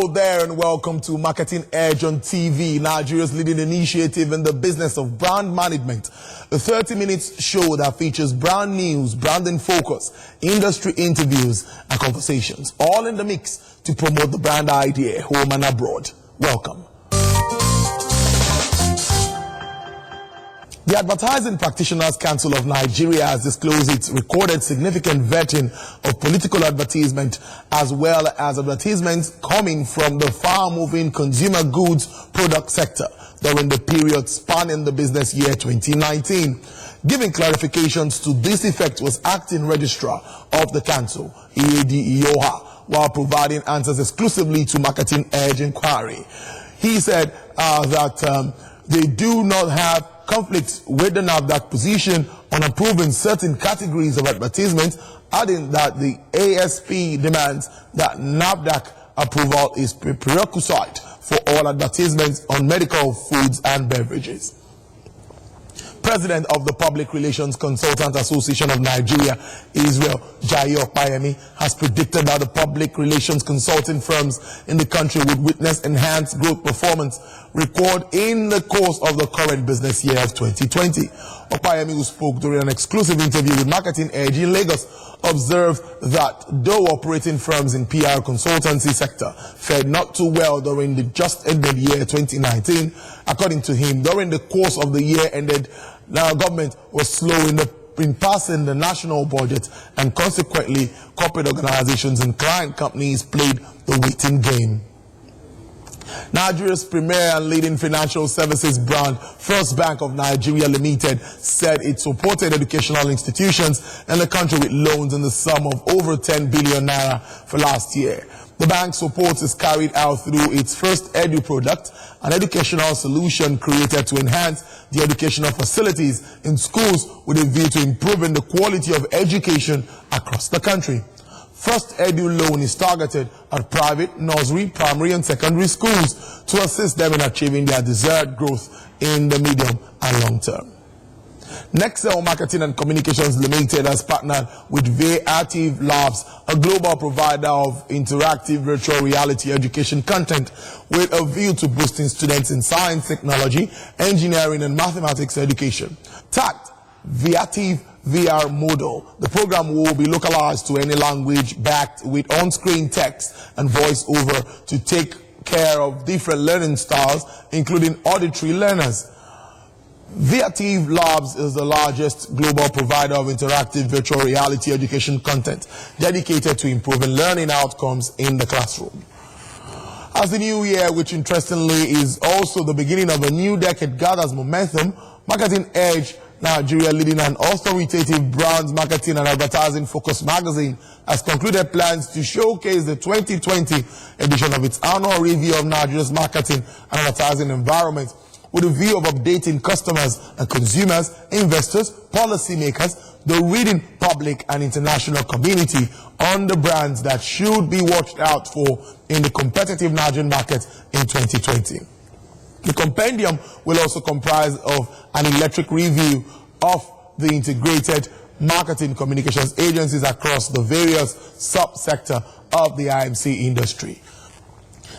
Hello there and welcome to Marketing Edge on TV, Nigeria's leading initiative in the business of brand management. A 30-minute show that features brand news, branding focus, industry interviews and conversations, all in the mix to promote the brand idea home and abroad. Welcome. The Advertising Practitioners Council of Nigeria has disclosed it recorded significant vetting of political advertisement as well as advertisements coming from the far-moving consumer goods product sector during the period spanning the business year 2019. Giving clarifications to this effect was Acting Registrar of the Council, EAD Iyoha, while providing answers exclusively to Marketing Edge inquiry. He said that they do not have conflicts with the Nafdac position on approving certain categories of advertisements, adding that the ASP demands that Nafdac approval is prerequisite for all advertisements on medical, foods and beverages. President of the Public Relations Consultant Association of Nigeria, Israel Opayemi, has predicted that the public relations consulting firms in the country would witness enhanced growth performance record in the course of the current business year of 2020. Opayemi, who spoke during an exclusive interview with Marketing Edge in Lagos, observed that though operating firms in PR consultancy sector fared not too well during the just ended year 2019, according to him, during the course of the year ended, now government was slow in passing the national budget, and consequently corporate organizations and client companies played the waiting game. Nigeria's premier and leading financial services brand, First Bank of Nigeria Limited, said it supported educational institutions in the country with loans in the sum of over 10 billion naira for last year. The bank's support is carried out through its First Edu product, an educational solution created to enhance the educational facilities in schools with a view to improving the quality of education across the country. First Edu loan is targeted at private, nursery, primary and secondary schools to assist them in achieving their desired growth in the medium and long term. NEXCEL Marketing and Communications Limited has partnered with VEATIVE Labs, a global provider of interactive virtual reality education content, with a view to boosting students in science, technology, engineering and mathematics education. Tagged VEATIVE VR model, the program will be localized to any language backed with on-screen text and voice-over to take care of different learning styles, including auditory learners. VEATIVE Labs is the largest global provider of interactive virtual reality education content dedicated to improving learning outcomes in the classroom. As the new year, which interestingly is also the beginning of a new decade, gathers momentum, Marketing Edge Nigeria, leading an authoritative brands marketing and advertising focused magazine, has concluded plans to showcase the 2020 edition of its annual review of Nigeria's marketing and advertising environment, with a view of updating customers and consumers, investors, policymakers, the reading public and international community on the brands that should be watched out for in the competitive Nigerian market in 2020. The compendium will also comprise of an electric review of the integrated marketing communications agencies across the various sub-sector of the IMC industry.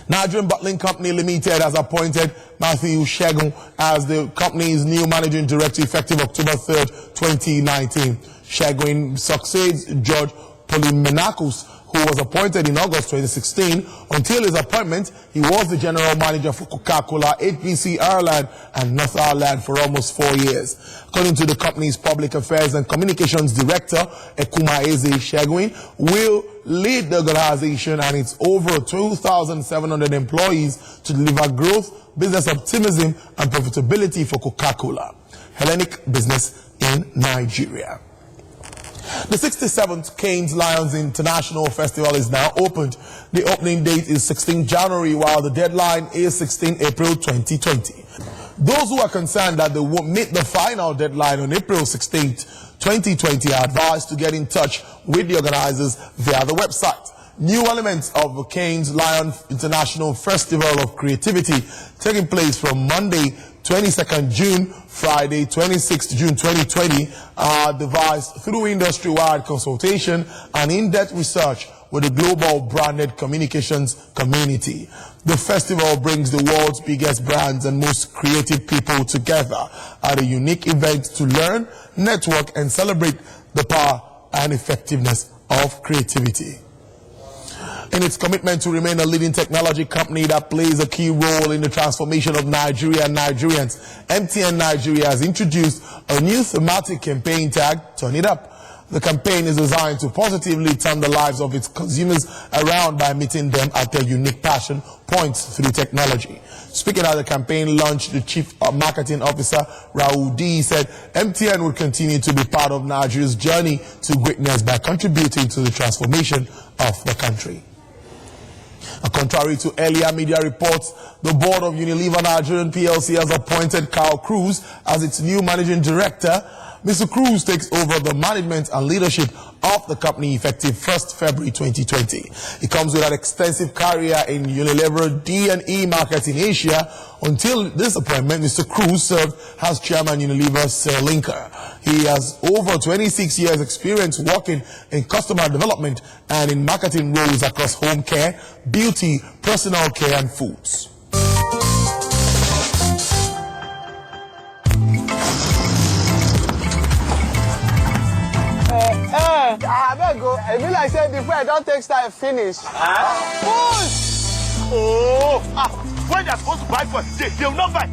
Nigerian Bottling Company Limited has appointed Matthew Shegun as the company's new managing director effective October 3rd, 2019. Shegun succeeds George Polymenakos, who was appointed in August 2016. Until his appointment, he was the general manager for Coca-Cola, HBC Ireland and North Ireland for almost 4 years. According to the company's public affairs and communications director, Ekumaeze Shegun, will lead the organization and its over 2,700 employees to deliver growth, business optimism and profitability for Coca-Cola. Hellenic business in Nigeria. The 67th Cannes Lions International Festival is now opened. The opening date is 16 January, while the deadline is 16 April 2020. Those who are concerned that they won't meet the final deadline on April 16, 2020 are advised to get in touch with the organizers via the website. New elements of the Cannes Lion International Festival of Creativity taking place from Monday 22nd June, Friday 26th June 2020 are devised through industry-wide consultation and in-depth research with the global branded communications community. The festival brings the world's biggest brands and most creative people together at a unique event to learn, network, and celebrate the power and effectiveness of creativity. In its commitment to remain a leading technology company that plays a key role in the transformation of Nigeria and Nigerians, MTN Nigeria has introduced a new thematic campaign tagged Turn It Up. The campaign is designed to positively turn the lives of its consumers around by meeting them at their unique passion points through technology. Speaking at the campaign launch, the Chief Marketing Officer, Rahul D, said MTN will continue to be part of Nigeria's journey to greatness by contributing to the transformation of the country. Contrary to earlier media reports, the board of UNILEVER Nigerian PLC has appointed Cruz as its new managing director. Mr. Cruz takes over the management and leadership of the company effective 1st February 2020. He comes with an extensive career in UNILEVER D&E markets in Asia. Until this appointment, Mr. Cruz served as chairman UNILEVER Sri Lanka. He has over 26 years experience working in customer development and in marketing roles across home care, beauty, personal care, and foods. I better go. I feel like saying before I don't take time finish. Push! When they're supposed to buy for they will not buy.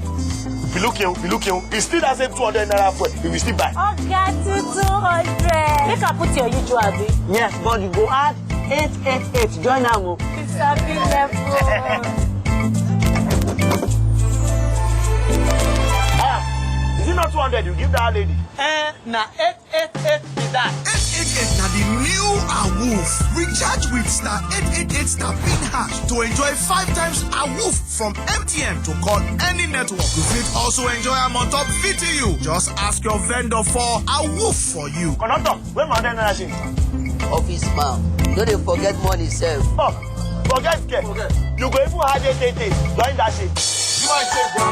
Be looking. He still has 200 naira for it. He will still buy. Okay, 200. Make I put your usual bill. Yes, but you go add 888. Join now. It's a big level. Is it not 200 you give that lady? Now 888 be that. 888 now the new AWOOF. Recharge with star 888 star pin hash to enjoy 5 times AWOOF from MTN to call any network. You fit also enjoy a on top VTU. Just ask your vendor for AWOOF for you. Conductor, where my naira shit? Office man, don't forget money sef. Oh, forget. You go even hide 888. Join that shit. You might say, bro.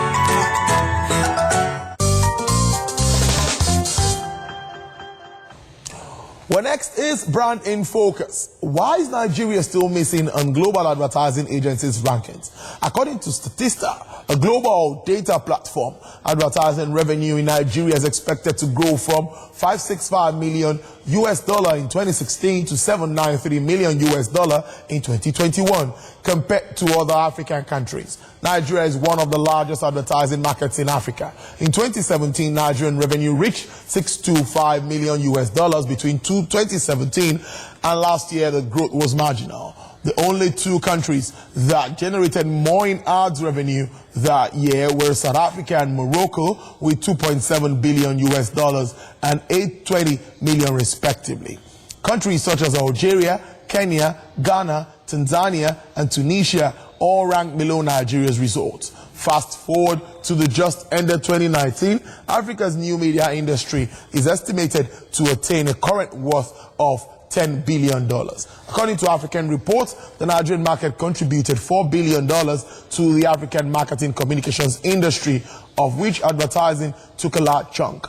Well, next is Brand in Focus. Why is Nigeria still missing on global advertising agencies' rankings? According to Statista, a global data platform, advertising revenue in Nigeria is expected to grow from $565 million in 2016 to $793 million in 2021, compared to other African countries. Nigeria is one of the largest advertising markets in Africa. In 2017, Nigerian revenue reached $625 million between 2017 and last year. The growth was marginal. The only two countries that generated more in ads revenue that year were South Africa and Morocco, with $2.7 billion and $820 million respectively. Countries such as Algeria, Kenya, Ghana, Tanzania, and Tunisia all rank below Nigeria's results. Fast forward to the just ended 2019, Africa's new media industry is estimated to attain a current worth of $10 billion. According to African reports, the Nigerian market contributed $4 billion to the African marketing communications industry, of which advertising took a large chunk.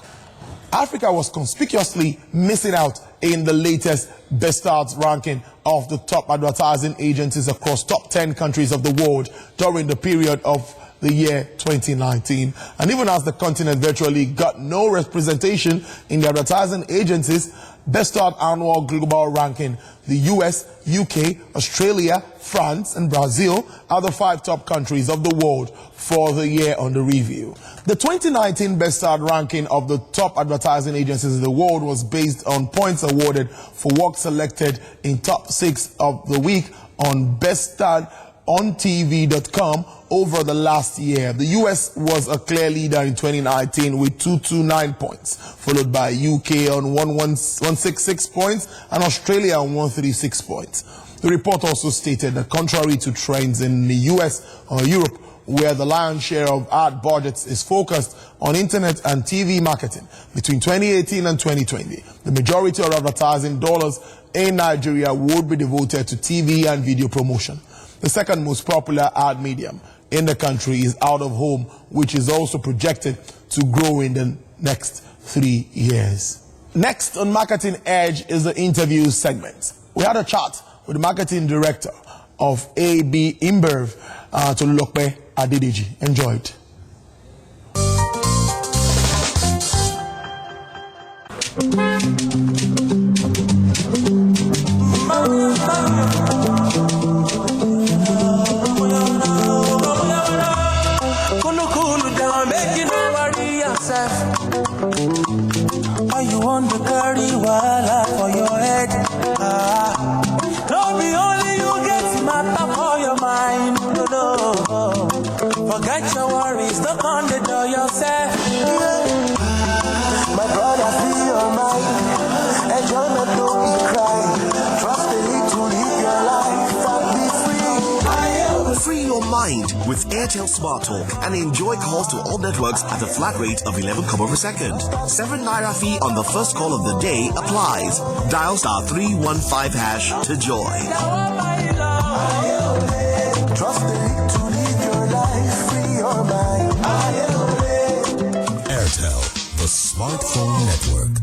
Africa was conspicuously missing out in the latest Best Ads ranking of the top advertising agencies across top 10 countries of the world during the period of the year 2019. And even as the continent virtually got no representation in the advertising agencies' Best Ad annual global ranking, the US, UK, Australia, France, and Brazil are the 5 top countries of the world for the year under review. The 2019 Best Ad ranking of the top advertising agencies in the world was based on points awarded for work selected in top 6 of the week on BestAdOnTV.com over the last year. The US was a clear leader in 2019 with 229 points, followed by UK on 166 points and Australia on 136 points. The report also stated that contrary to trends in the US or Europe, where the lion's share of ad budgets is focused on internet and TV marketing, between 2018 and 2020, the majority of advertising dollars in Nigeria would be devoted to TV and video promotion. The second most popular ad medium in the country is out of home, which is also projected to grow in the next 3 years. Next on Marketing Edge is the interview segment. We had a chat with the marketing director of AB InBev, Tolulope Adedeji. Enjoy it. Why you want to carry wala for your head? Don't be only you get matter for your mind. No. Forget your worries, look on the door yourself. My brother, free your mind. Enjoyment, don't be crying. Trust the need to live your life and be free. Free your mind with Airtel Smart Talk and enjoy calls to all networks at a flat rate of 11 kobo per second. 7 naira fee on the first call of the day applies. Dial *315# to join. Trust the need to live your life, free your mind. Airtel, the smartphone network.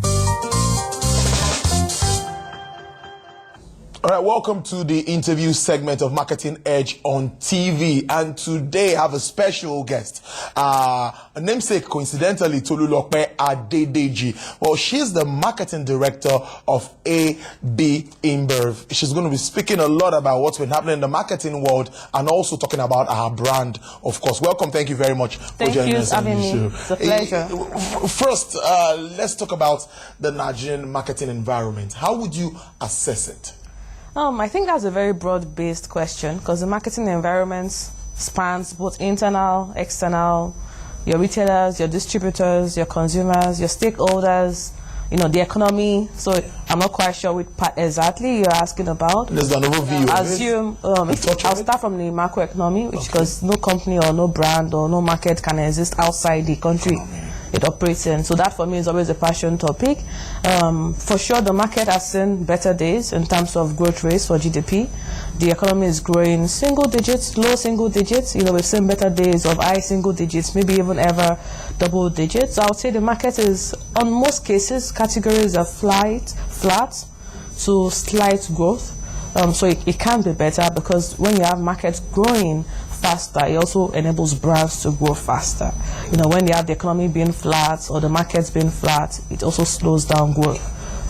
All right, welcome to the interview segment of Marketing Edge on TV. And today I have a special guest, a namesake, coincidentally, Tolulope Adedeji. Well, she's the marketing director of AB InBev. She's going to be speaking a lot about what's been happening in the marketing world and also talking about our brand, of course. Welcome. Thank you very much for joining us on the show. It's a pleasure. First, let's talk about the Nigerian marketing environment. How would you assess it? I think that's a very broad-based question because the marketing environment spans both internal, external, your retailers, your distributors, your consumers, your stakeholders, the economy. So I'm not quite sure which part exactly you're asking about. There's an overview. I'll start from the macroeconomy, which because no company or no brand or no market can exist outside the country it operates in. So that for me is always a passion topic. For sure, the market has seen better days in terms of growth rates for GDP. The economy is growing single digits, low single digits. We've seen better days of high single digits, maybe even ever double digits. So I would say the market is, on most cases, categories are flat to slight growth. So it can be better because when you have markets growing faster, it also enables brands to grow faster. When you have the economy being flat or the markets being flat, it also slows down growth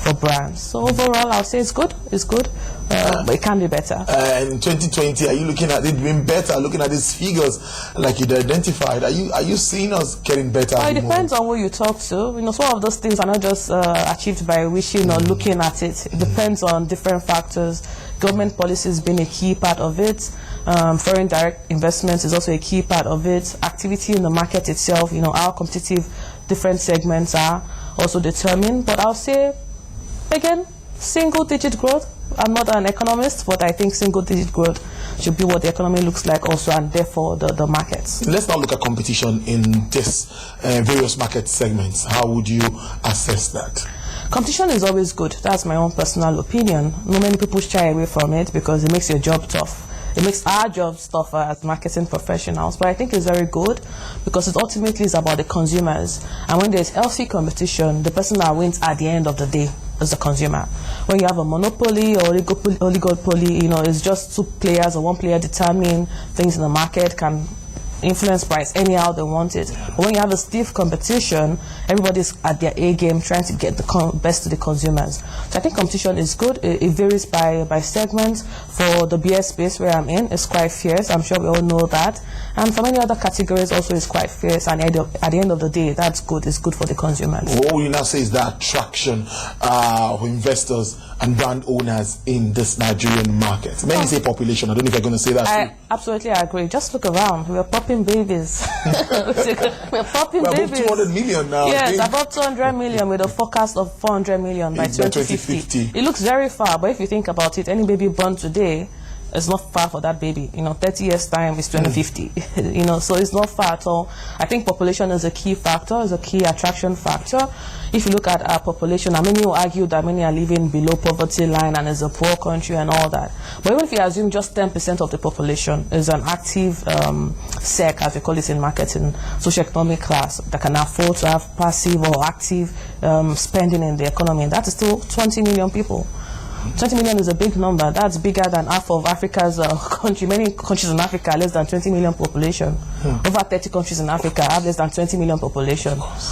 for brands. So overall, I'll say it's good. It's good, but it can be better. In 2020, are you looking at it being better? Looking at these figures, like you'd identified, are you seeing us getting better? Well, it depends on who you talk to. Some of those things are not just achieved by wishing or looking at it. It depends on different factors. Government policies being a key part of it. Foreign direct investments is also a key part of it. Activity in the market itself, how competitive different segments are also determined. But I'll say, again, single-digit growth. I'm not an economist, but I think single-digit growth should be what the economy looks like also, and therefore the markets. Let's now look at competition in this various market segments. How would you assess that? Competition is always good. That's my own personal opinion. Not many people shy away from it because it makes your job tough. It makes our jobs tougher as marketing professionals, but I think it's very good because it ultimately is about the consumers. And when there's healthy competition, the person that wins at the end of the day is the consumer. When you have a monopoly or oligopoly, it's just two players or one player determining things in the market, can influence price anyhow they want it. But when you have a stiff competition, everybody's at their A game trying to get the best to the consumers. So I think competition is good. It varies by segment. For the beer space where I'm in, it's quite fierce. I'm sure we all know that. And for many other categories also it's quite fierce. And at the end of the day, that's good. It's good for the consumers. What will you now say is that attraction for investors and brand owners in this Nigerian market? Many say population. I don't know if you're going to say that. I absolutely agree. Just look around. We're popping babies. We're popping babies. We're above 200 million now. Yes, above 200 million with a forecast of 400 million by 2050. It looks very far, but if you think about it, any baby born today is not far for that baby. 30 years time is 2050. So it's not far at all. I think population is a key factor, is a key attraction factor. If you look at our population, many will argue that many are living below poverty line and is a poor country and all that. But even if you assume just 10% of the population is an active SEC, as we call it in marketing, socioeconomic class, that can afford to have passive or active spending in the economy, that is still 20 million people. 20 million is a big number. That's bigger than half of Africa's country. Many countries in Africa have less than 20 million population. Over 30 countries in Africa have less than 20 million population.